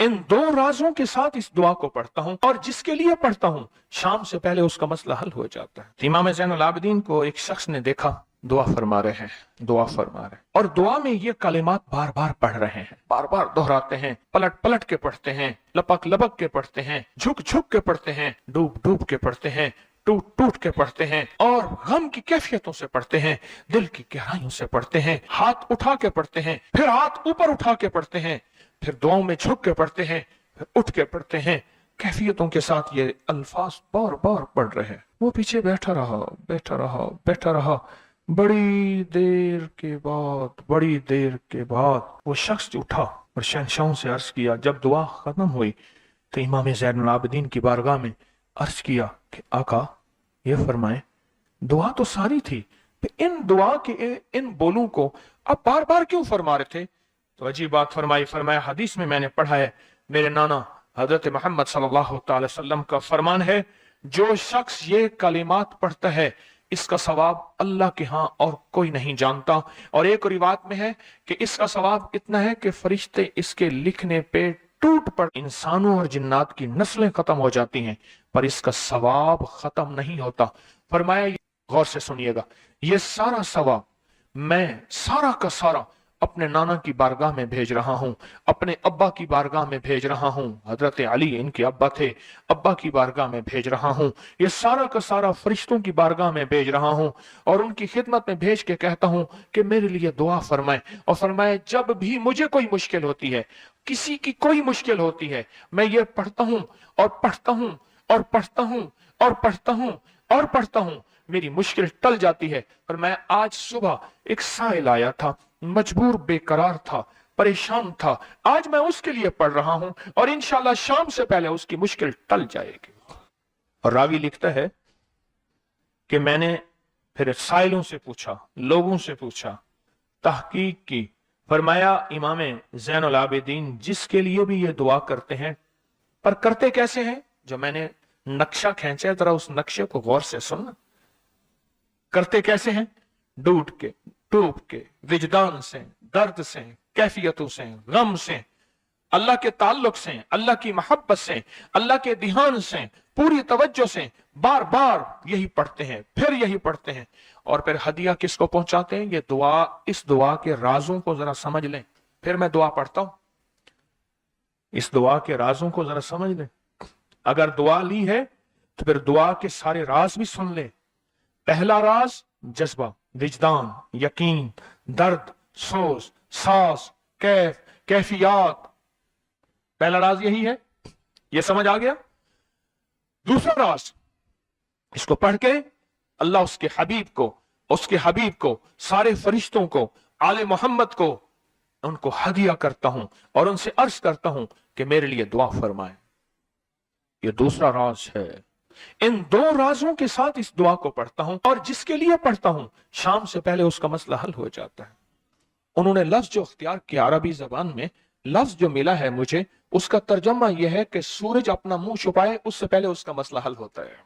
इन दो राजों के साथ इस दुआ को पढ़ता हूं और जिसके लिए पढ़ता हूं शाम से पहले उसका मसला हल हो जाता है। इमाम ज़ैनुल आबिदीन को एक शख्स ने देखा, दुआ फरमा रहे हैं, दुआ फरमा रहे हैं, और दुआ में ये कलिमात बार बार पढ़ रहे हैं, बार बार दोहराते हैं, पलट पलट के पढ़ते हैं, लपक लपक के पढ़ते हैं, झुक झुक के पढ़ते हैं, डूब डूब के पढ़ते हैं, टूट टूट के पढ़ते हैं, और गम की कैफियतों से पढ़ते हैं, दिल की गहराइयों से पढ़ते हैं, हाथ उठा के पढ़ते हैं, फिर हाथ ऊपर उठा के पढ़ते हैं, फिर दुआओं में झुक के पढ़ते हैं, फिर उठ के पढ़ते हैं, कैफियतों के साथ ये अल्फाज बार बार पढ़ रहे हैं। वो पीछे बैठा रहा, बैठा रहा, बैठा रहा। बड़ी देर के बाद वो शख्स उठा और शहंशाहों से अर्ज किया। जब दुआ खत्म हुई तो इमाम ज़ैनुल आबिदीन की बारगाह में अर्ज किया कि आका ये फरमाएं, दुआ तो सारी थी, इन दुआ के इन बोलों को अब बार बार क्यों फरमा रहे थे? तो अजीब बात फरमाई, फरमाया हदीस में मैंने पढ़ा है, मेरे नाना हजरत मोहम्मद सल्लल्लाहु अलैहि वसल्लम का फरमान है, जो शख्स ये कलिमात पढ़ता है इसका सवाब अल्लाह के यहाँ और कोई नहीं जानता। और एक रिवायत में है कि इसका सवाब इतना है कि फरिश्ते इसके लिखने पे टूट पड़, इंसानों और जिन्नात की नस्लें खत्म हो जाती हैं, पर इसका सवाब खत्म नहीं होता। फरमाया गौर से सुनिएगा, ये सारा सवाब मैं सारा का सारा अपने नाना की बारगाह में भेज रहा हूं, अपने अब्बा की बारगाह में भेज रहा हूं, हजरत अली इनके अब्बा थे, अब्बा की बारगाह में भेज रहा हूं, ये सारा का सारा फरिश्तों की बारगाह में भेज रहा हूं, और उनकी खिदमत में भेज के कहता हूं कि मेरे लिए दुआ फरमाए। और फरमाए जब भी मुझे कोई मुश्किल होती है, किसी की कोई मुश्किल होती है, मैं ये पढ़ता हूं और पढ़ता हूं और पढ़ता हूं और पढ़ता हूं और पढ़ता हूं, मेरी मुश्किल टल जाती है। और मैं आज सुबह एक साइल आया था, मजबूर बेकरार था, परेशान था, आज मैं उसके लिए पढ़ रहा हूं और इंशाल्लाह शाम से पहले उसकी मुश्किल टल जाएगी। और रावी लिखता है कि मैंने फिर साइलों से पूछा, लोगों से पूछा, तहकीक की। फरमाया इमाम ज़ैनुल आबिदीन जिसके लिए भी ये दुआ करते हैं, पर करते कैसे हैं? जो मैंने नक्शा खींचा है, जरा उस नक्शे को गौर से सुनना। करते कैसे हैं? डूब के, टूब के, विजदान से, दर्द से, कैफियतों से, गम से, अल्लाह के ताल्लुक से, अल्लाह की मोहब्बत से, अल्लाह के ध्यान से, पूरी तवज्जो से बार बार यही पढ़ते हैं, फिर यही पढ़ते हैं। और फिर हदिया किसको पहुंचाते हैं? ये दुआ, इस दुआ के राजों को जरा समझ लें। फिर मैं दुआ पढ़ता हूं, इस दुआ के राजों को जरा समझ लें। अगर दुआ ली है तो फिर दुआ के सारे राज भी सुन ले। पहला राज जज्बा, विजदान, यकीन, दर्द, सोच, सांस, कैफ, कैफियत, पहला राज यही है। ये समझ आ गया? दूसरा राज, इसको पढ़ के अल्लाह उसके हबीब को, सारे फरिश्तों को, आले मोहम्मद को, उनको हदिया करता हूं और उनसे अर्ज करता हूं कि मेरे लिए दुआ फरमाए। ये दूसरा राज है। इन दो राजों के साथ इस दुआ को पढ़ता हूं और जिसके लिए पढ़ता हूं शाम से पहले उसका मसला हल हो जाता है। उन्होंने लफ्ज जो अख्तियार किया अरबी जबान में, लफ्ज जो मिला है मुझे, उसका तर्जमा यह है कि सूरज अपना मुंह छुपाए उससे पहले उसका मसला हल होता है।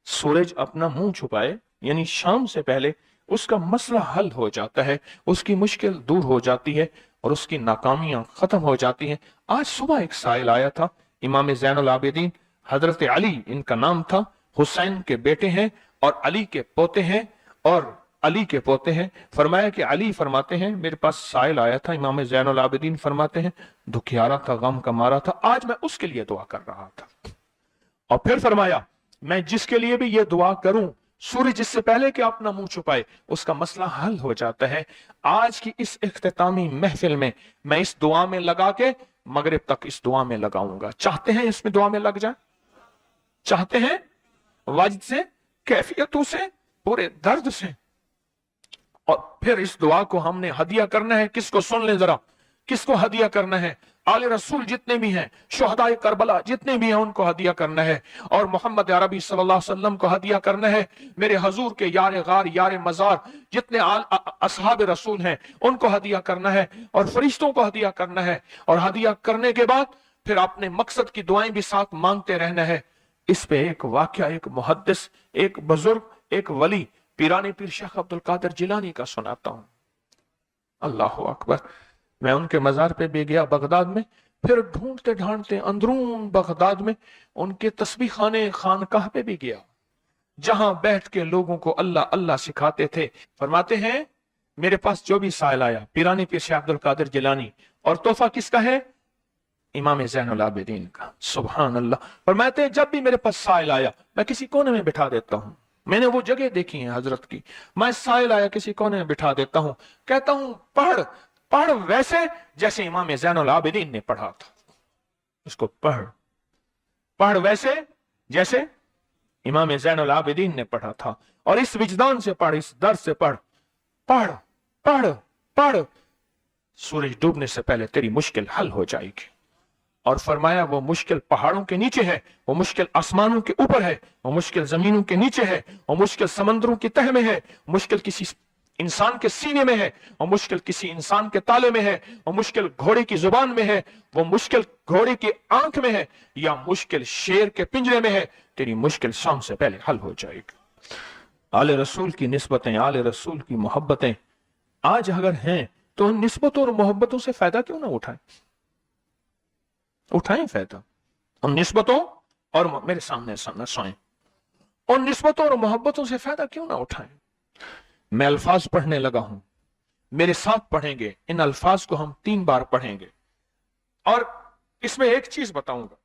सूरज अपना मुंह छुपाए यानी शाम से पहले उसका मसला हल हो जाता है, उसकी मुश्किल दूर हो जाती है और उसकी नाकामियां खत्म हो जाती हैं। आज सुबह एक साइल आया था, इमाम ज़ैनुल आबिदीन हजरत अली इनका नाम था, हुसैन के बेटे हैं और अली के पोते हैं, और अली के पोते हैं। फरमाया कि अली फरमाते हैं मेरे पास साइल आया था, इमाम ज़ैनुल आबिदीन फरमाते हैं दुखियारा था, गम का मारा था, आज मैं उसके लिए दुआ कर रहा था। और फिर फरमाया मैं जिसके लिए भी ये दुआ करूं, सूर्य जिससे पहले कि अपना मुंह छुपाए उसका मसला हल हो जाता है। आज की इस इख्तितामी महफिल में मैं इस दुआ में लगा के मगरिब तक इस दुआ में लगाऊंगा। चाहते हैं इसमें दुआ में लग जाए? चाहते हैं? वजद से, कैफियतों से, पूरे दर्द से। और फिर इस दुआ को हमने हदिया करना है। किसको? सुन ले जरा, किसको हदिया करना है? आले रसूल जितने भी हैं, शुहदाए करबला जितने भी हैं, उनको हदिया करना है। और मोहम्मद अरबी सल्लल्लाहु अलैहि वसल्लम को हदिया करना है। मेरे हजूर के यार गार, यार मजार जितने असहाब रसूल हैं, उनको हदिया करना है और फरिश्तों को हदिया करना है। और हदिया करने के बाद फिर अपने मकसद की दुआएं भी साथ मांगते रहना है। इस पे एक वाकया, एक मुहद्दिस, एक बुजुर्ग, एक वली, पीरानी पीर शेख अब्दुल कादिर जिलानी का सुनाता हूं। अल्लाह अकबर। मैं उनके मजार पे भी गया बगदाद में, फिर ढूंढते ढांढते अंदरून बगदाद में उनके तस्बीह खाने खानकाह पे भी गया, जहां बैठ के लोगों को अल्लाह अल्लाह सिखाते थे। फरमाते हैं मेरे पास जो भी साइल आया पीरानी पीर शाह अब्दुल कादिर जिलानी, और तोहफा किसका है? इमाम ज़ैनुल आबिदीन का। सुभान अल्लाह। फरमाते हैं जब भी मेरे पास साइल आया मैं किसी कोने में बिठा देता हूं। मैंने वो जगह देखी है हजरत की, मैं साइल आया किसी कोने में बिठा देता हूं, कहता हूं पढ़ पढ़ वैसे जैसे इमाम ज़ैनुल आबिदीन ने पढ़ा था। उसको पढ़ पढ़ वैसे जैसे इमाम ज़ैनुल आबिदीन ने पढ़ा था, और इस विजदान से पढ़, इस दर्द से पढ़, पढ़ पढ़ पढ़, सूरज डूबने से पहले तेरी मुश्किल हल हो जाएगी। और फरमाया वो मुश्किल पहाड़ों के नीचे है, वो मुश्किल आसमानों के ऊपर है, वो मुश्किल जमीनों के नीचे है, वो मुश्किल समंदरों की तह में है, मुश्किल किसी इंसान के सीने में है, वो मुश्किल किसी इंसान के ताले में है, वो मुश्किल घोड़े की जुबान में है, वो मुश्किल घोड़े की आंख में है, या मुश्किल शेर के पिंजरे में है। तेरी मुश्किल शाम से पहले हल हो जाएगी। आले रसूल की निस्बतें, आले रसूल की मोहब्बतें आज अगर हैं तो उन निस्बतों और मोहब्बतों से फायदा क्यों ना उठाएं? उठाएं फायदा उन निस्बतों और मेरे सामने सोएं, उन निस्बतों और मोहब्बतों से फायदा क्यों ना उठाएं? मैं अल्फाज पढ़ने लगा हूं, मेरे साथ पढ़ेंगे। इन अल्फाज को हम 3 बार पढ़ेंगे, और इसमें एक चीज बताऊंगा,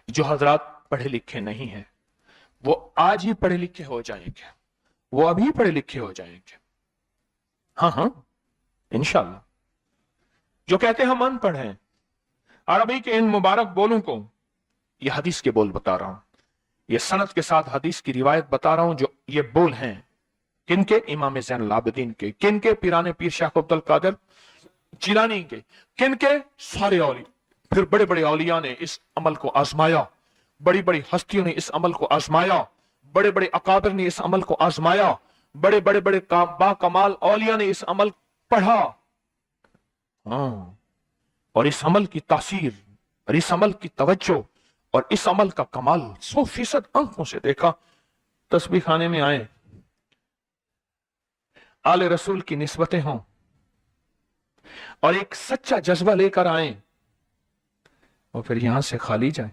जो हजरात पढ़े लिखे नहीं हैं वो आज ही पढ़े लिखे हो जाएंगे, वो अभी पढ़े लिखे हो जाएंगे। हाँ हाँ इंशाल्लाह। जो कहते हैं हम अनपढ़ हैं, अरबी के इन मुबारक बोलों को, ये हदीस के बोल बता रहा हूं, ये सनद के साथ हदीस की रिवायत बता रहा हूं। जो ये बोल हैं किनके? इमाम ज़ैनुल आबिदीन के। किनके? पीराने पीर शाह अब्दुल कादिर जिलानी के। किनके? सारे औलिया। फिर बड़े बड़े औलिया ने इस अमल को आजमाया, बड़ी बड़ी हस्तियों ने इस अमल को आजमाया, बड़े बड़े अकाबिर ने इस अमल को आजमाया, बड़े बड़े बड़े बाकमाल औलिया ने इस अमल पढ़ा। हाँ, और इस अमल की तासीर और इस अमल की तवज्जो और इस अमल का कमाल 100% आंखों से देखा। तस्बीह खाने में आए, आले रसूल की निस्बतें हों, और एक सच्चा जज्बा लेकर आए, और फिर यहां से खाली जाए,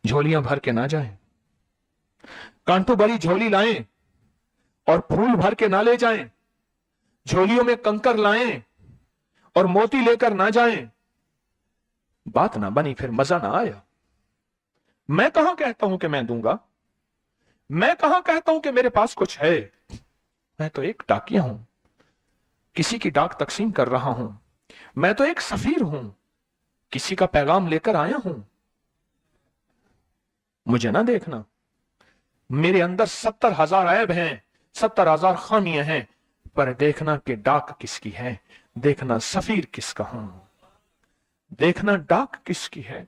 झोलियां भर के ना जाएं, कांटों भरी झोली लाएं और फूल भर के ना ले जाएं, झोलियों में कंकर लाएं और मोती लेकर ना जाएं। बात ना बनी, फिर मजा ना आया। मैं कहां कहता हूं कि मैं दूंगा, मैं कहां कहता हूं कि मेरे पास कुछ है। मैं तो एक डाकिया हूं, किसी की डाक तकसीम कर रहा हूं। मैं तो एक सफीर हूं, किसी का पैगाम लेकर आया हूं। मुझे ना देखना, मेरे अंदर 70,000 ऐब हैं, 70,000 खामियां हैं, पर देखना कि डाक किसकी है, देखना सफीर किसका हूं, देखना डाक किसकी है।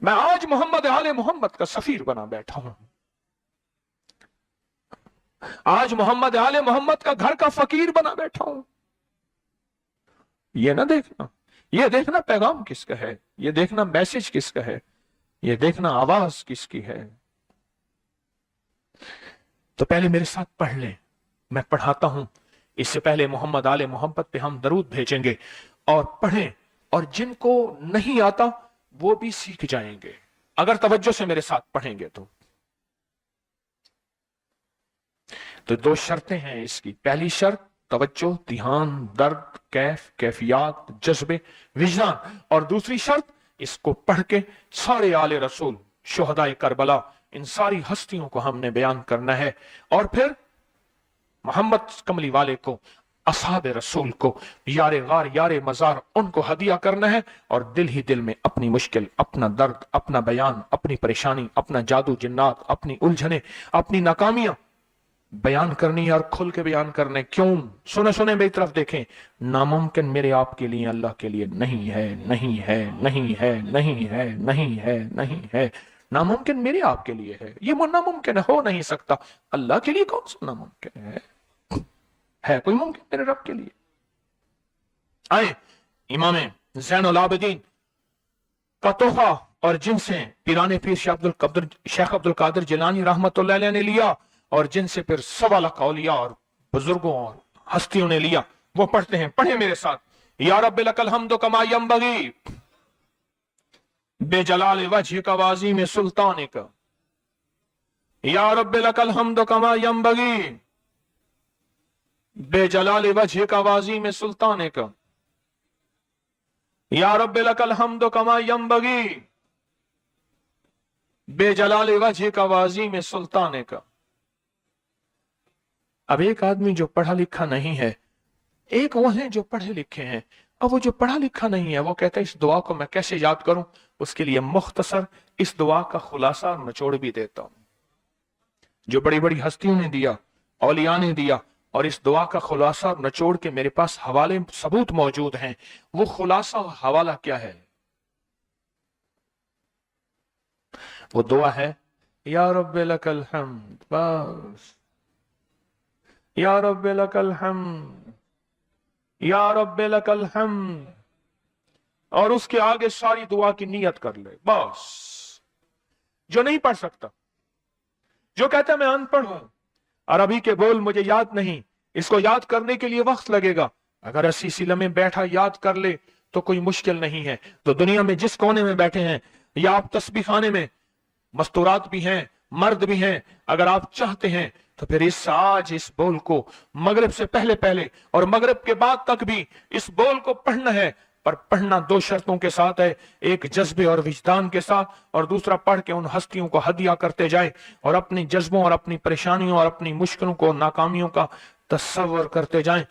मैं आज मोहम्मद आले मोहम्मद का सफीर बना बैठा हूं, आज मोहम्मद आले मोहम्मद का घर का फकीर बना बैठा हूं। ये ना देखना, ये देखना पैगाम किसका है, ये देखना मैसेज किसका है, ये देखना आवाज किसकी है। तो पहले मेरे साथ पढ़ लें, मैं पढ़ाता हूं। इससे पहले मोहम्मद आले मोहम्मद पे हम दरूद भेजेंगे और पढ़ें, और जिनको नहीं आता वो भी सीख जाएंगे अगर तवज्जो से मेरे साथ पढ़ेंगे तो 2 शर्तें हैं इसकी। पहली शर्त तवज्जो, ध्यान, दर्द, कैफियत, जज्बे, विजदान, और दूसरी शर्त इसको पढ़ के सारे आले रसूल, शुहदाए करबला, इन सारी हस्तियों को हमने बयान करना है, और फिर मोहम्मद कमली वाले को, असहाब रसूल को, यारे गार यारे मजार, उनको हदिया करना है, और दिल ही दिल में अपनी मुश्किल, अपना दर्द, अपना बयान, अपनी परेशानी, अपना जादू जिन्नात, अपनी उलझने, अपनी नाकामियां बयान करनी है, और खुल के बयान करने। क्यों? सुने सुने मेरी तरफ देखें, नामुमकिन मेरे आपके लिए अल्लाह के लिए नहीं है, नहीं है, नहीं है, नहीं है, नहीं है, नहीं है। नामुमकिन मेरे आपके लिए है, ये नामुमकिन हो नहीं सकता। अल्लाह के लिए कौन सा नामुमकिन है कोई मुमकिन मेरे रब के लिए? आए इमाम ज़ैनुल आबिदीन का तोहफा, और जिनसे पीराने पीर शेख अब्दुल कादिर जिलानी रहमतुल्लाह अलैह ने लिया, और जिनसे फिर 1.25 लाख औलिया और बुजुर्गों और हस्तियों ने लिया, वो पढ़ते हैं। पढ़े मेरे साथ, या रब्बी लकल हम्दु कमा यंबगी बेजलाल वजहिक व अज़ीम सुल्तानिक। या रब्बी लकल हम्दु कमा यंबगी बेजलाल वजहिक व अज़ीम सुल्तानिक। या रब्बी लकल हम्दु कमा यंबगी बेजलाल वजहिक व अज़ीम सुल्तानिक। अब एक आदमी जो पढ़ा लिखा नहीं है, एक वो है जो पढ़े लिखे हैं। अब वो जो पढ़ा लिखा नहीं है वो कहता है इस दुआ को मैं कैसे याद करूं। उसके लिए मुख्तसर इस दुआ का खुलासा और निचोड़ भी देता हूं जो बड़ी बड़ी हस्तियों ने दिया, औलिया ने दिया, और इस दुआ का खुलासा और निचोड़ के मेरे पास हवाले सबूत मौजूद हैं। वो खुलासा और हवाला क्या है? वो दुआ है या रब्बी लकल हम्द, बस या रब्बी लकल हम्द, या रब्बी लकल हम्द, और उसके आगे सारी दुआ की नियत कर ले बस। जो नहीं पढ़ सकता, जो कहता है मैं अनपढ़ हूं, अरबी के बोल मुझे याद नहीं, इसको याद करने के लिए वक्त लगेगा, अगर अस्सी सिले में बैठा याद कर ले तो कोई मुश्किल नहीं है। तो दुनिया में जिस कोने में बैठे हैं, या आप तस्बीह खाने में, मस्तूरात भी हैं, मर्द भी हैं, अगर आप चाहते हैं तो फिर आज इस बोल को मगरिब से पहले पहले और मगरिब के बाद तक भी इस बोल को पढ़ना है। पर पढ़ना दो शर्तों के साथ है, एक जज्बे और विजदान के साथ, और दूसरा पढ़ के उन हस्तियों को हदिया करते जाए और अपनी जज्बों और अपनी परेशानियों और अपनी मुश्किलों को, नाकामियों का तस्वर करते जाएं।